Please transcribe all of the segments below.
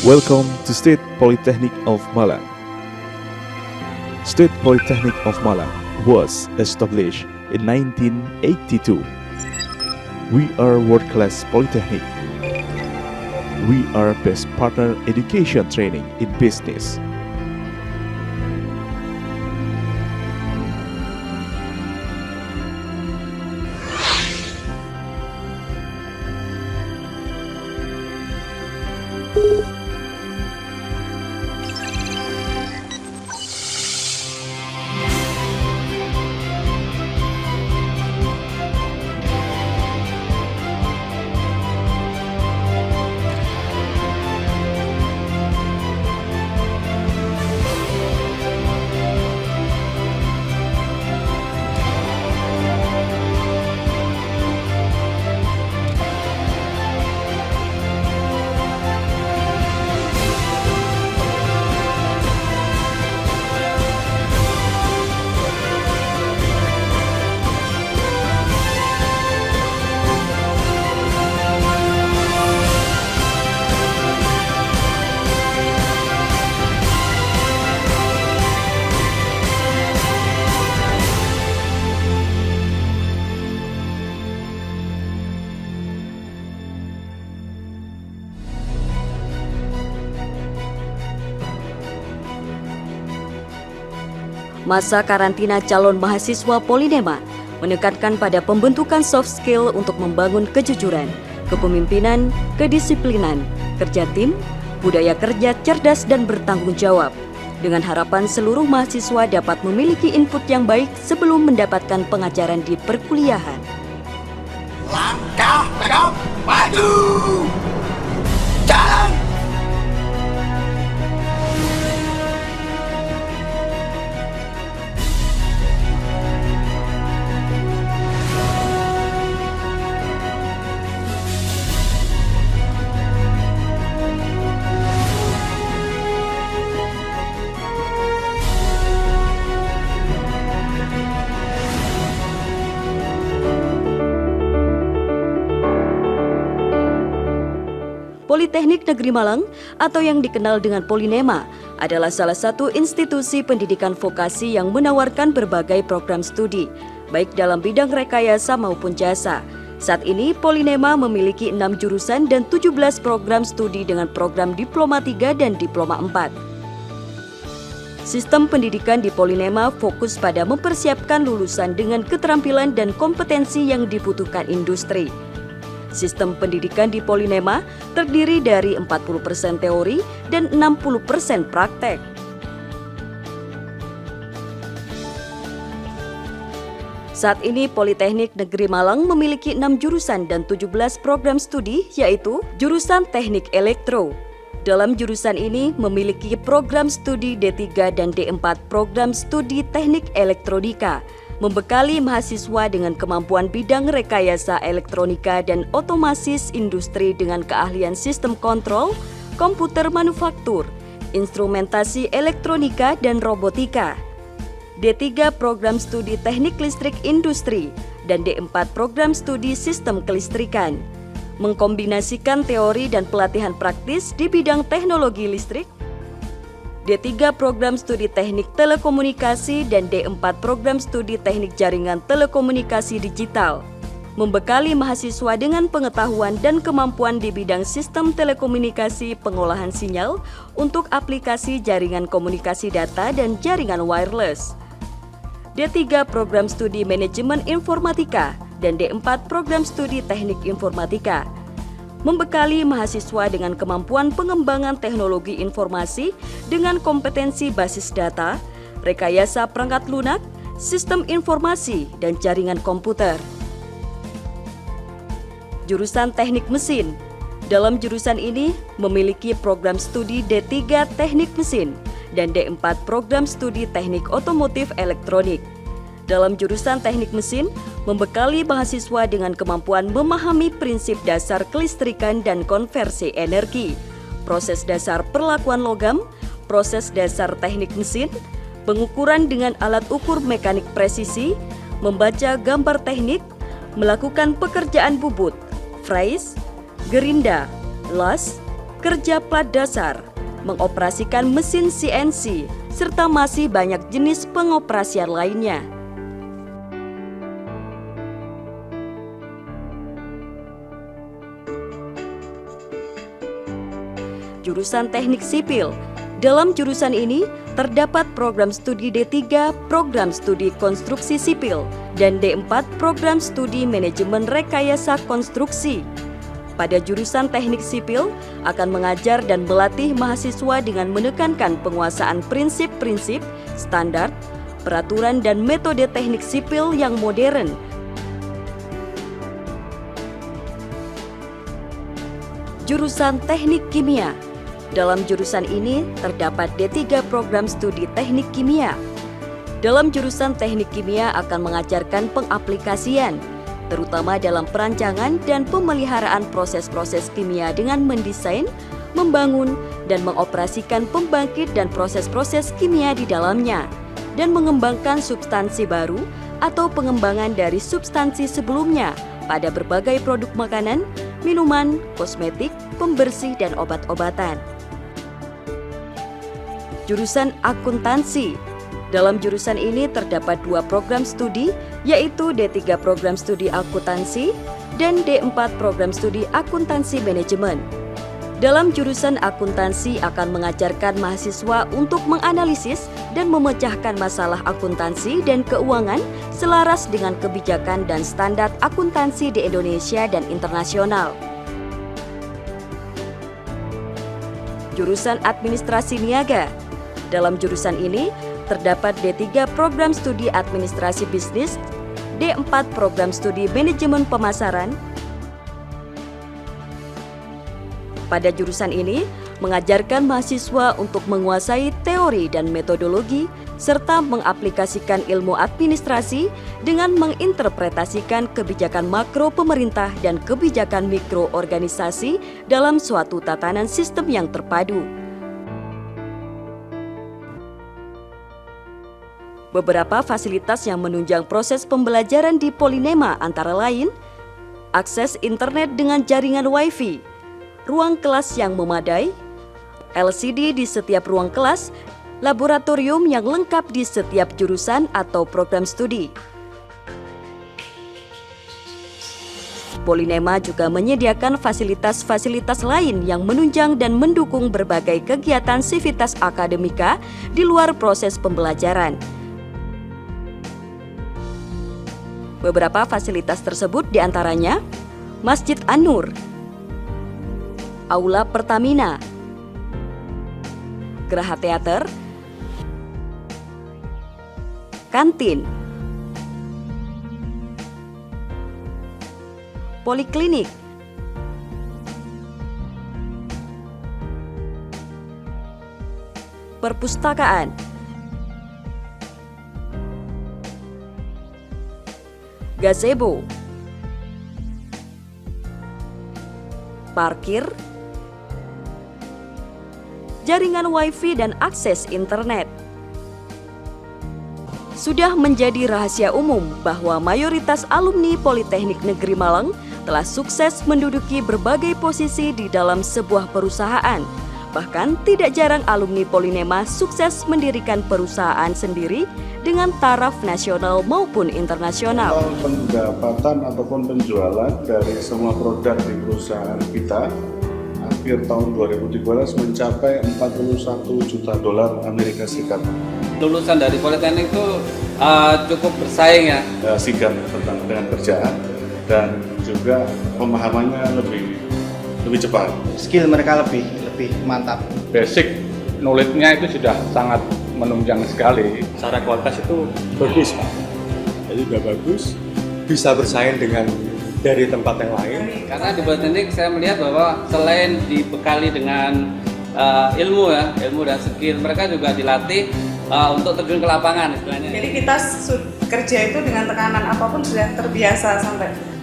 Welcome to State Polytechnic of Malang. State Polytechnic of Malang was established in 1982. We are world-class polytechnic. We are best partner education training in business. Masa karantina calon mahasiswa Polinema menekankan pada pembentukan soft skill untuk membangun kejujuran, kepemimpinan, kedisiplinan, kerja tim, budaya kerja cerdas dan bertanggung jawab, dengan harapan seluruh mahasiswa dapat memiliki input yang baik sebelum mendapatkan pengajaran di perkuliahan. Langkah tegap maju, jalan. Politeknik Negeri Malang atau yang dikenal dengan Polinema adalah salah satu institusi pendidikan vokasi yang menawarkan berbagai program studi, baik dalam bidang rekayasa maupun jasa. Saat ini Polinema memiliki 6 jurusan dan 17 program studi dengan program Diploma 3 dan Diploma 4. Sistem pendidikan di Polinema fokus pada mempersiapkan lulusan dengan keterampilan dan kompetensi yang dibutuhkan industri. Sistem pendidikan di Polinema terdiri dari 40% teori dan 60% praktek. Saat ini Politeknik Negeri Malang memiliki 6 jurusan dan 17 program studi, yaitu jurusan Teknik Elektro. Dalam jurusan ini memiliki program studi D3 dan D4 program studi Teknik Elektronika, membekali mahasiswa dengan kemampuan bidang rekayasa elektronika dan otomatis industri dengan keahlian sistem kontrol, komputer manufaktur, instrumentasi elektronika dan robotika. D3 program studi teknik listrik industri dan D4 program studi sistem kelistrikan, mengkombinasikan teori dan pelatihan praktis di bidang teknologi listrik. D3 program studi teknik telekomunikasi dan D4 program studi teknik jaringan telekomunikasi digital, membekali mahasiswa dengan pengetahuan dan kemampuan di bidang sistem telekomunikasi pengolahan sinyal untuk aplikasi jaringan komunikasi data dan jaringan wireless. D3 program studi manajemen informatika dan D4 program studi teknik informatika, membekali mahasiswa dengan kemampuan pengembangan teknologi informasi dengan kompetensi basis data, rekayasa perangkat lunak, sistem informasi, dan jaringan komputer. Jurusan Teknik Mesin. Dalam jurusan ini memiliki program studi D3 Teknik Mesin dan D4 program studi Teknik Otomotif Elektronik. Dalam jurusan Teknik Mesin, membekali mahasiswa dengan kemampuan memahami prinsip dasar kelistrikan dan konversi energi, proses dasar perlakuan logam, proses dasar teknik mesin, pengukuran dengan alat ukur mekanik presisi, membaca gambar teknik, melakukan pekerjaan bubut, fries, gerinda, las, kerja plat dasar, mengoperasikan mesin CNC, serta masih banyak jenis pengoperasian lainnya. Jurusan Teknik Sipil. Dalam jurusan ini terdapat program studi D3 Program Studi Konstruksi Sipil dan D4 Program Studi Manajemen Rekayasa Konstruksi. Pada jurusan Teknik Sipil akan mengajar dan melatih mahasiswa dengan menekankan penguasaan prinsip-prinsip, standar, peraturan dan metode teknik sipil yang modern. Jurusan Teknik Kimia. Dalam jurusan ini terdapat D3 Program Studi Teknik Kimia. Dalam jurusan Teknik Kimia akan mengajarkan pengaplikasian, terutama dalam perancangan dan pemeliharaan proses-proses kimia dengan mendesain, membangun, dan mengoperasikan pembangkit dan proses-proses kimia di dalamnya, dan mengembangkan substansi baru atau pengembangan dari substansi sebelumnya pada berbagai produk makanan, minuman, kosmetik, pembersih, dan obat-obatan. Jurusan Akuntansi. Dalam jurusan ini terdapat 2 program studi, yaitu D3 Program Studi Akuntansi dan D4 Program Studi Akuntansi Manajemen. Dalam jurusan akuntansi akan mengajarkan mahasiswa untuk menganalisis dan memecahkan masalah akuntansi dan keuangan selaras dengan kebijakan dan standar akuntansi di Indonesia dan internasional. Jurusan Administrasi Niaga. Dalam jurusan ini terdapat D3 Program Studi Administrasi Bisnis, D4 Program Studi Manajemen Pemasaran. Pada jurusan ini, mengajarkan mahasiswa untuk menguasai teori dan metodologi, serta mengaplikasikan ilmu administrasi dengan menginterpretasikan kebijakan makro pemerintah dan kebijakan mikro organisasi dalam suatu tatanan sistem yang terpadu. Beberapa fasilitas yang menunjang proses pembelajaran di Polinema antara lain, akses internet dengan jaringan Wi-Fi, ruang kelas yang memadai, LCD di setiap ruang kelas, laboratorium yang lengkap di setiap jurusan atau program studi. Polinema juga menyediakan fasilitas-fasilitas lain yang menunjang dan mendukung berbagai kegiatan sivitas akademika di luar proses pembelajaran. Beberapa fasilitas tersebut diantaranya Masjid An-Nur, Aula Pertamina, Geraha Teater, kantin, poliklinik, perpustakaan, gazebo, parkir, jaringan Wi-Fi dan akses internet. Sudah menjadi rahasia umum bahwa mayoritas alumni Politeknik Negeri Malang telah sukses menduduki berbagai posisi di dalam sebuah perusahaan. Bahkan tidak jarang alumni Polinema sukses mendirikan perusahaan sendiri dengan taraf nasional maupun internasional. Pendapatan ataupun penjualan dari semua produk di perusahaan kita akhir tahun 2013 mencapai $41 juta Amerika Serikat. Lulusan dari Politeknik itu cukup bersaing ya. Sigap dengan kerjaan dan juga pemahamannya lebih cepat. Skill mereka lebih mantap. Basic knowledge-nya itu sudah sangat menunjang sekali. Secara kualitas itu bagus, Pak. Jadi sudah bagus, bisa bersaing dengan dari tempat yang lain. Karena di Politeknik saya melihat bahwa selain dibekali dengan ilmu dan skill, mereka juga dilatih untuk terjun ke lapangan istilahnya. Jadi kita kerja itu dengan tekanan apapun sudah terbiasa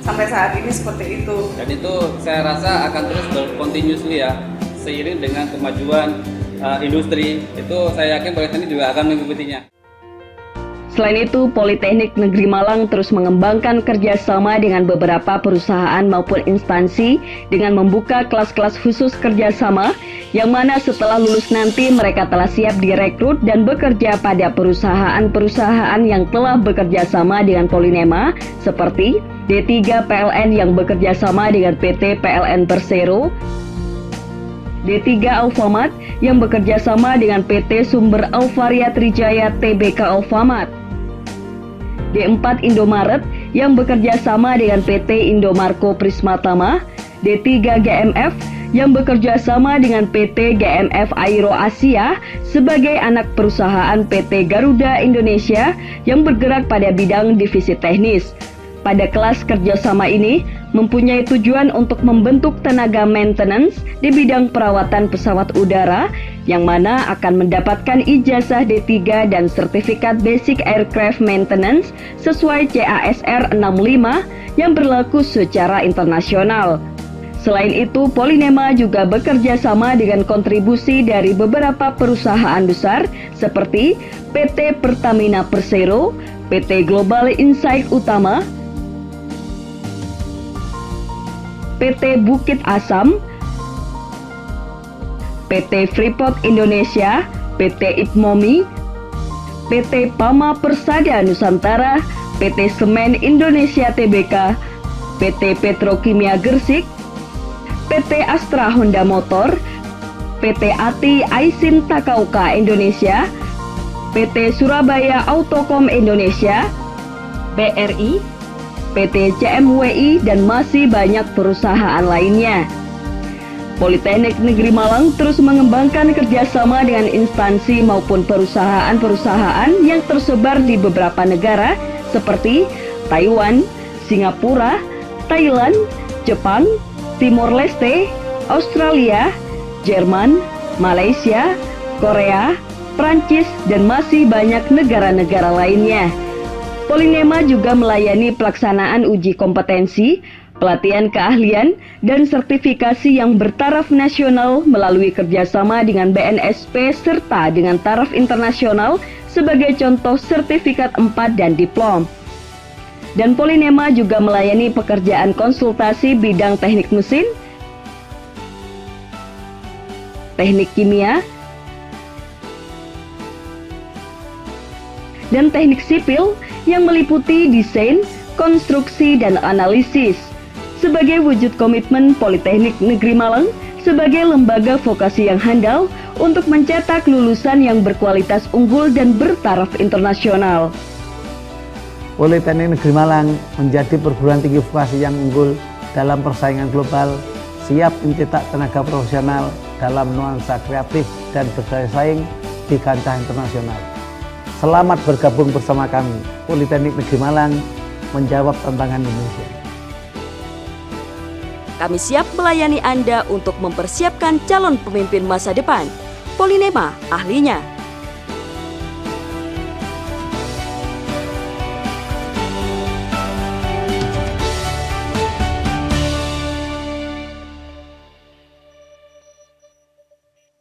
sampai saat ini seperti itu. Dan itu saya rasa akan terus continuously ya, seiring dengan kemajuan industri, itu saya yakin Politeknik juga akan mengikutinya. Selain itu, Politeknik Negeri Malang terus mengembangkan kerjasama dengan beberapa perusahaan maupun instansi dengan membuka kelas-kelas khusus kerjasama yang mana setelah lulus nanti mereka telah siap direkrut dan bekerja pada perusahaan-perusahaan yang telah bekerja sama dengan Polinema seperti D3 PLN yang bekerja sama dengan PT PLN Persero, D3 Alfamart yang bekerja sama dengan PT Sumber Alvaria Trijaya Tbk Alfamart, D4 Indomaret yang bekerja sama dengan PT Indomarko Prismatama, D3 GMF yang bekerja sama dengan PT GMF Aero Asia sebagai anak perusahaan PT Garuda Indonesia yang bergerak pada bidang divisi teknis. Pada kelas kerjasama ini mempunyai tujuan untuk membentuk tenaga maintenance di bidang perawatan pesawat udara yang mana akan mendapatkan ijazah D3 dan sertifikat Basic Aircraft Maintenance sesuai CASR 65 yang berlaku secara internasional. Selain itu, Polinema juga bekerja sama dengan kontribusi dari beberapa perusahaan besar seperti PT Pertamina Persero, PT Global Insight Utama, PT Bukit Asam, PT Freeport Indonesia, PT Itmomi, PT Pama Persada Nusantara, PT Semen Indonesia Tbk, PT Petrokimia Gersik, PT Astra Honda Motor, PT ATI Aisin Takauka Indonesia, PT Surabaya Autocom Indonesia, BRI, PT CMWI, dan masih banyak perusahaan lainnya. Politeknik Negeri Malang terus mengembangkan kerjasama dengan instansi maupun perusahaan-perusahaan yang tersebar di beberapa negara seperti Taiwan, Singapura, Thailand, Jepang, Timor Leste, Australia, Jerman, Malaysia, Korea, Prancis, dan masih banyak negara-negara lainnya. Polinema juga melayani pelaksanaan uji kompetensi, pelatihan keahlian, dan sertifikasi yang bertaraf nasional melalui kerjasama dengan BNSP serta dengan taraf internasional sebagai contoh sertifikat 4 dan diplom. Dan Polinema juga melayani pekerjaan konsultasi bidang teknik mesin, teknik kimia, dan teknik sipil yang meliputi desain, konstruksi, dan analisis. Sebagai wujud komitmen Politeknik Negeri Malang sebagai lembaga vokasi yang handal untuk mencetak lulusan yang berkualitas unggul dan bertaraf internasional. Politeknik Negeri Malang menjadi perguruan tinggi vokasi yang unggul dalam persaingan global, siap mencetak tenaga profesional dalam nuansa kreatif dan bersaing di kancah internasional. Selamat bergabung bersama kami. Politeknik Negeri Malang menjawab tantangan Indonesia. Kami siap melayani Anda untuk mempersiapkan calon pemimpin masa depan. Polinema, ahlinya.